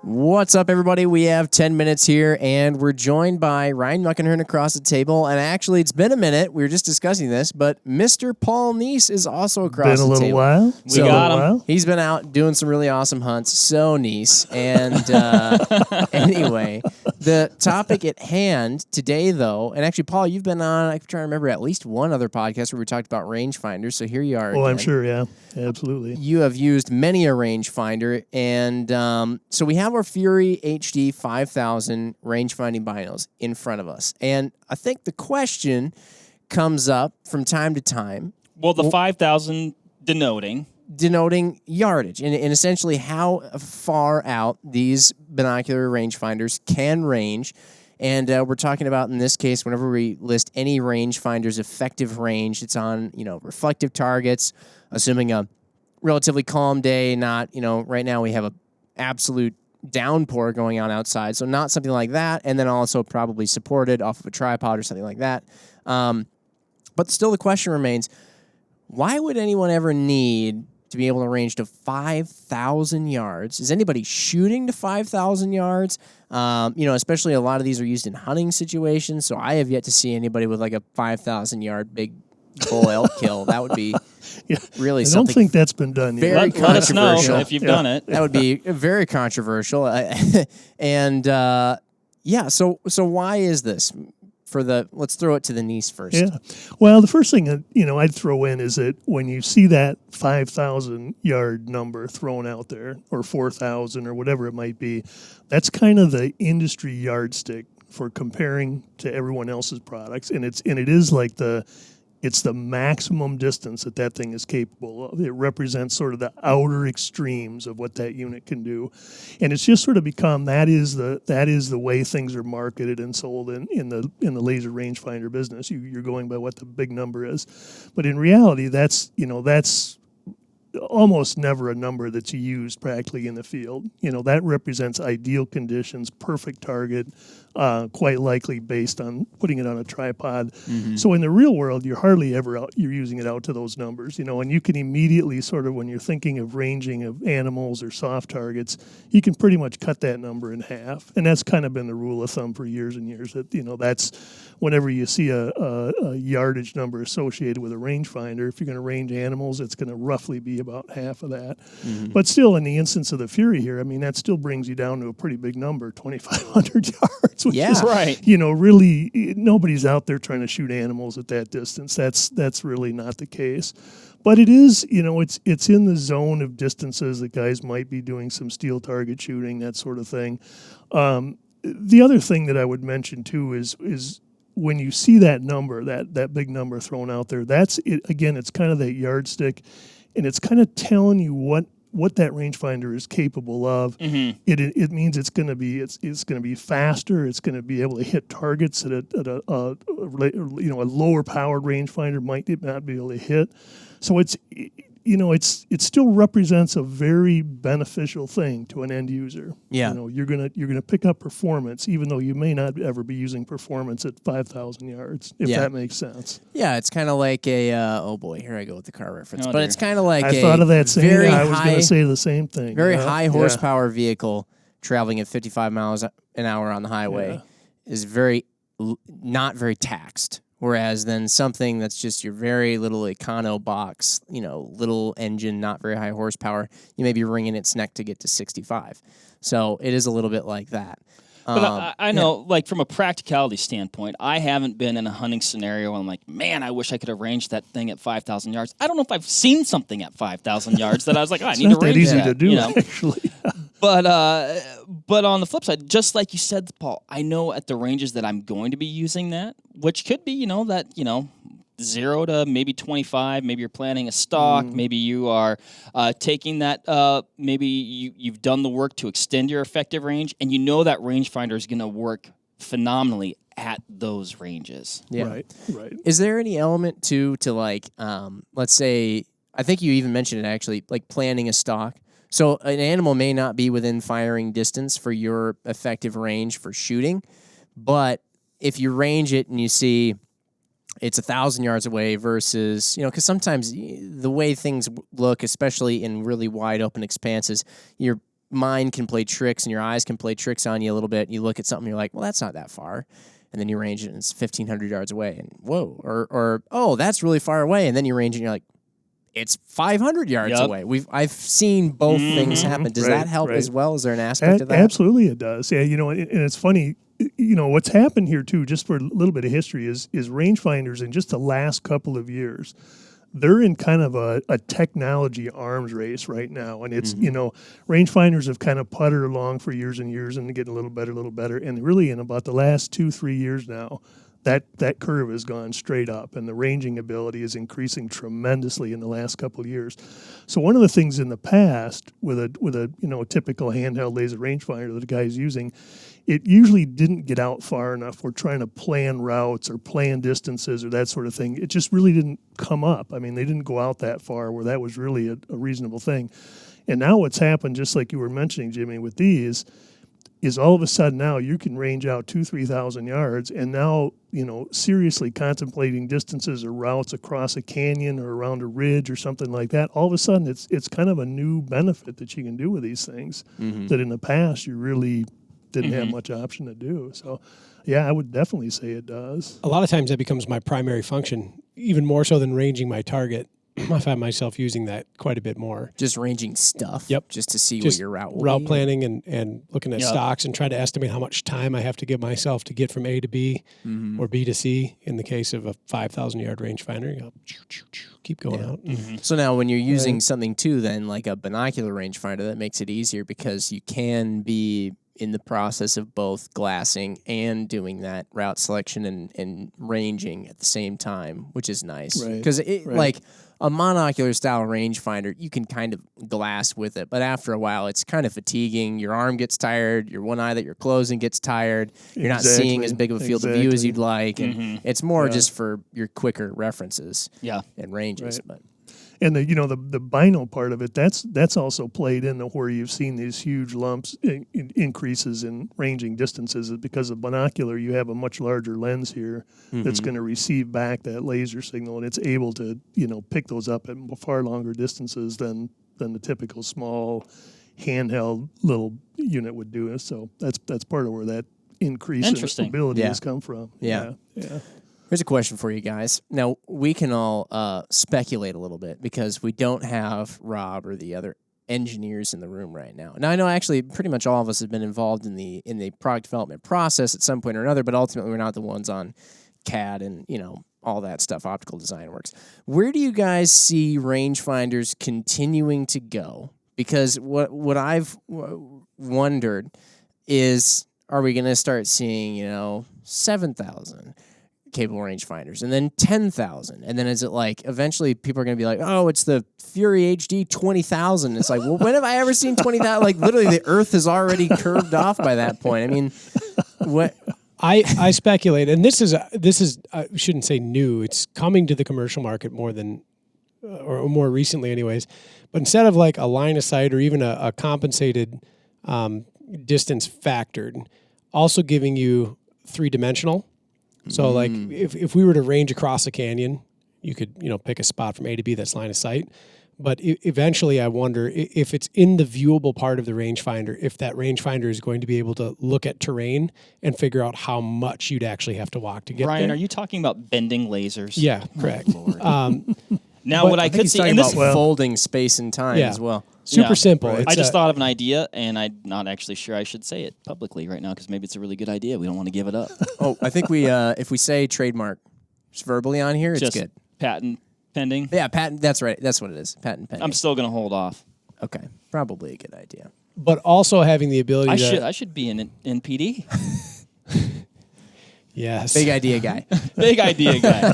What's up, everybody? We have 10 minutes here, and we're joined by Ryan Muckenhirn across the table. And actually, it's been a minute. We were just discussing this, but Mr. Paul Neess is also across the table. Been a little while. So We got him. He's been out doing some really awesome hunts. So Neess. And anyway, the topic at hand today, though, and actually, Paul, you've been on, I'm trying to remember, at least one other podcast where we talked about rangefinders. So here you are. Oh, again. I'm sure, yeah. Absolutely. You have used many a rangefinder, and so we have our Fury HD 5000 rangefinding binos in front of us. And I think the question comes up from time to time. Well, the 5,000 denoting Yardage and essentially how far out these binocular rangefinders can range. And we're talking about, in this case, whenever we list any rangefinder's effective range, it's on, reflective targets, assuming a relatively calm day, not, right now we have a absolute downpour going on outside, so not something like that, and then also probably supported off of a tripod or something like that. But still the question remains, why would anyone ever need to be able to range to 5,000 yards? Is anybody shooting to 5,000 yards? Especially a lot of these are used in hunting situations, so I have yet to see anybody with like a 5,000 yard big bull elk kill. That would be really something. I don't think that's been done yet. Very let us know controversial. if you've done it. That would be very controversial. So why is this? Let's throw it to the Neess first. Yeah. Well, the first thing that, I'd throw in is that when you see that 5,000 yard number thrown out there, or 4,000 or whatever it might be, that's kind of the industry yardstick for comparing to everyone else's products. And it is like it's the maximum distance that thing is capable of. It represents sort of the outer extremes of what that unit can do, and it's just sort of become that is the way things are marketed and sold in the laser rangefinder business. You're going by what the big number is, but in reality, that's almost never a number that's used practically in the field. That represents ideal conditions, perfect target, quite likely based on putting it on a tripod. Mm-hmm. So in the real world, you're hardly ever you're using it out to those numbers, and you can immediately sort of, when you're thinking of ranging of animals or soft targets, you can pretty much cut that number in half. And that's kind of been the rule of thumb for years and years, that, that's whenever you see a yardage number associated with a rangefinder, if you're going to range animals, it's going to roughly be about half of that. Mm-hmm. But still, in the instance of the Fury here, that still brings you down to a pretty big number, 2,500 yards, which is, right. Really, nobody's out there trying to shoot animals at that distance. That's really not the case. But it is, it's in the zone of distances that guys might be doing some steel target shooting, that sort of thing. The other thing that I would mention, too, is when you see that number, that big number thrown out there, that's it. Again, it's kind of that yardstick, and it's kind of telling you what that rangefinder is capable of. Mm-hmm. It means it's going to be faster. It's going to be able to hit targets at a lower powered rangefinder might not be able to hit. So it still represents a very beneficial thing to an end user. Yeah. You're gonna pick up performance, even though you may not ever be using performance at 5,000 yards, if that makes sense. Yeah, it's kind of like a oh boy, here I go with the car reference. But it's kind of like I thought of that same. I was going to say the same thing. Very high horsepower vehicle traveling at 55 miles an hour on the highway is not very taxed. Whereas then something that's just your very little econo box, little engine, not very high horsepower, you may be wringing its neck to get to 65. So it is a little bit like that. But I know, like, from a practicality standpoint, I haven't been in a hunting scenario where I'm like, man, I wish I could have ranged that thing at 5,000 yards. I don't know if I've seen something at 5,000 yards that I was like, I need to range that. It's not that easy to do, actually. But on the flip side, just like you said, Paul, I know at the ranges that I'm going to be using that, which could be, 0 to maybe 25. Maybe you're planning a stalk. Maybe you are taking that. Maybe you've done the work to extend your effective range, and that rangefinder is going to work phenomenally at those ranges. Yeah. Right. Is there any element to like, let's say, I think you even mentioned it actually, like planning a stalk. So an animal may not be within firing distance for your effective range for shooting, but if you range it and you see it's 1,000 yards away versus, because sometimes the way things look, especially in really wide open expanses, you're mind can play tricks and your eyes can play tricks on you a little bit. You look at something, you're like, well, that's not that far. And then you range it and it's 1,500 yards away. And whoa, or oh, that's really far away. And then you range it and you're like, it's 500 yards away. I've seen both things happen. Does that help as well? Is there an aspect of that? Absolutely, it does. Yeah, and it's funny. What's happened here too, just for a little bit of history, is rangefinders in just the last couple of years, they're in kind of a technology arms race right now. And it's, rangefinders have kind of puttered along for years and years and getting a little better. And really in about the last 2-3 years now, that curve has gone straight up, and the ranging ability is increasing tremendously in the last couple of years. So one of the things in the past with a typical handheld laser rangefinder that a guy is using, it usually didn't get out far enough. We're trying to plan routes or plan distances or that sort of thing. It just really didn't come up. I mean, they didn't go out that far where that was really a reasonable thing. And now what's happened, just like you were mentioning, Jimmy, with these, is all of a sudden now you can range out 2,000-3,000 yards, and now, seriously contemplating distances or routes across a canyon or around a ridge or something like that. All of a sudden it's kind of a new benefit that you can do with these things that in the past you really didn't have much option to do. So, yeah, I would definitely say it does. A lot of times that becomes my primary function, even more so than ranging my target. I find myself using that quite a bit more. Just ranging stuff. Yep. Just to see what your route will route be. planning and looking at stocks and trying to estimate how much time I have to give myself to get from A to B or B to C. In the case of a 5,000-yard rangefinder, keep going out. So now when you're using something too, then like a binocular rangefinder, that makes it easier because you can be in the process of both glassing and doing that route selection and ranging at the same time, which is nice. Because like a monocular style rangefinder, you can kind of glass with it, but after a while, it's kind of fatiguing. Your arm gets tired. Your one eye that you're closing gets tired. You're not seeing as big of a field of view as you'd like, and it's more just for your quicker references and ranges. But And the the bino part of it, that's also played into where you've seen these huge lumps increases in ranging distances, is because of binocular you have a much larger lens here that's going to receive back that laser signal, and it's able to pick those up at far longer distances than the typical small handheld little unit would do. So that's part of where that increase in ability has come from. Yeah. Here's a question for you guys. Now, we can all speculate a little bit because we don't have Rob or the other engineers in the room right now. Now, I know actually pretty much all of us have been involved in the product development process at some point or another, but ultimately we're not the ones on CAD and, all that stuff, optical design works. Where do you guys see rangefinders continuing to go? Because what I've wondered is, are we going to start seeing, 7,000? Cable rangefinders, and then 10,000, and then is it like eventually people are going to be like, oh, it's the Fury HD 20,000? It's like, well, when have I ever seen 20,000? Like literally, the Earth is already curved off by that point. I mean, what? I speculate, and this is I shouldn't say new. It's coming to the commercial market more than, or more recently, anyways. But instead of like a line of sight or even a compensated distance factored, also giving you 3-dimensional. So, like, if we were to range across a canyon, you could, pick a spot from A to B that's line of sight. But eventually, I wonder if it's in the viewable part of the rangefinder, if that rangefinder is going to be able to look at terrain and figure out how much you'd actually have to walk to get Ryan, there. are you talking about bending lasers? Yeah, correct. Now, what I could see, and this folding space and time as well. Super simple. I just thought of an idea, and I'm not actually sure I should say it publicly right now because maybe it's a really good idea. We don't want to give it up. I think we if we say trademark just verbally on here, it's just good. Patent pending. Yeah, patent. That's right. That's what it is. Patent pending. I'm still going to hold off. Okay, probably a good idea. But also having the ability I should be an NPD. Yes. Big idea guy. Big idea guy.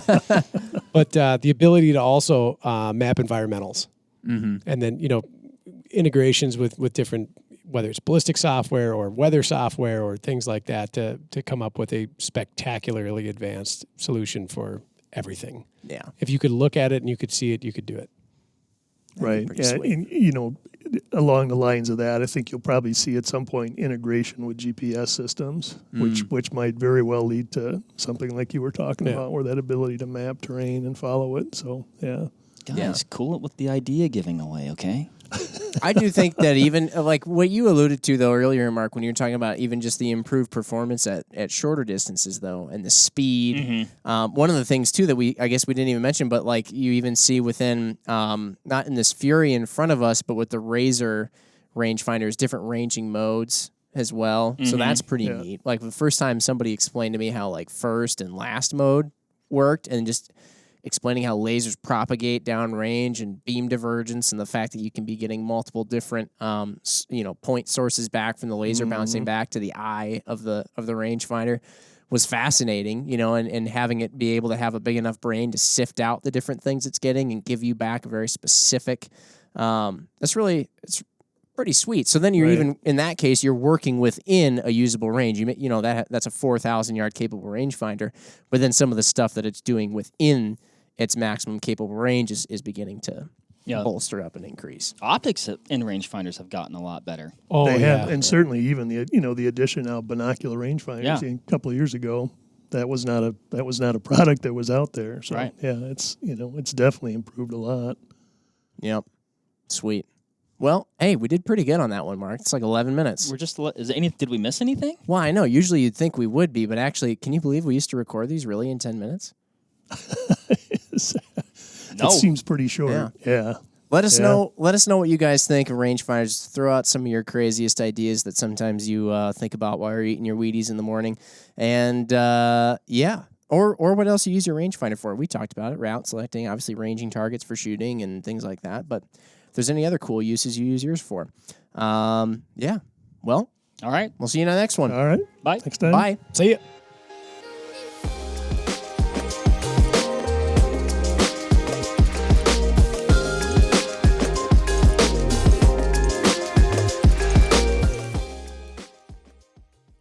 But the ability to also map environmentals. And then, integrations with different, whether it's ballistic software or weather software or things like that to come up with a spectacularly advanced solution for everything. Yeah. If you could look at it and you could see it, you could do it. Right. Yeah. And, along the lines of that, I think you'll probably see at some point integration with GPS systems, which might very well lead to something like you were talking about, where that ability to map terrain and follow it. So, yeah. Guys, cool it with the idea giving away, okay? I do think that even like what you alluded to though earlier, Mark, when you were talking about even just the improved performance at shorter distances though, and the speed. One of the things too that I guess we didn't even mention, but like you even see within not in this Fury in front of us, but with the Razor rangefinders, different ranging modes as well. So that's pretty neat. Like the first time somebody explained to me how like first and last mode worked, and just explaining how lasers propagate downrange and beam divergence, and the fact that you can be getting multiple different, point sources back from the laser bouncing back to the eye of the rangefinder was fascinating. And having it be able to have a big enough brain to sift out the different things it's getting and give you back a very specific. It's pretty sweet. So then you're even in that case, you're working within a usable range. That's a 4,000 yard capable rangefinder, but then some of the stuff that it's doing within its maximum capable range is beginning to bolster up and increase. Optics in rangefinders have gotten a lot better. Oh, They yeah. have, and certainly even the addition of binocular rangefinders. Yeah. A couple of years ago, that was not a product that was out there. So yeah, it's definitely improved a lot. Yep, sweet. Well, hey, we did pretty good on that one, Mark. It's like 11 minutes. Did we miss anything? Well, I know. Usually you'd think we would be, but actually, can you believe we used to record these really in 10 minutes? It seems pretty short. Yeah. Let us know what you guys think of rangefinders. Throw out some of your craziest ideas that sometimes you think about while you're eating your Wheaties in the morning. And or what else you use your rangefinder for. We talked about it, route selecting, obviously ranging targets for shooting and things like that. But if there's any other cool uses you use yours for. Well, All right. we'll see you in the next one. All right. Bye. Next time. Bye. See ya.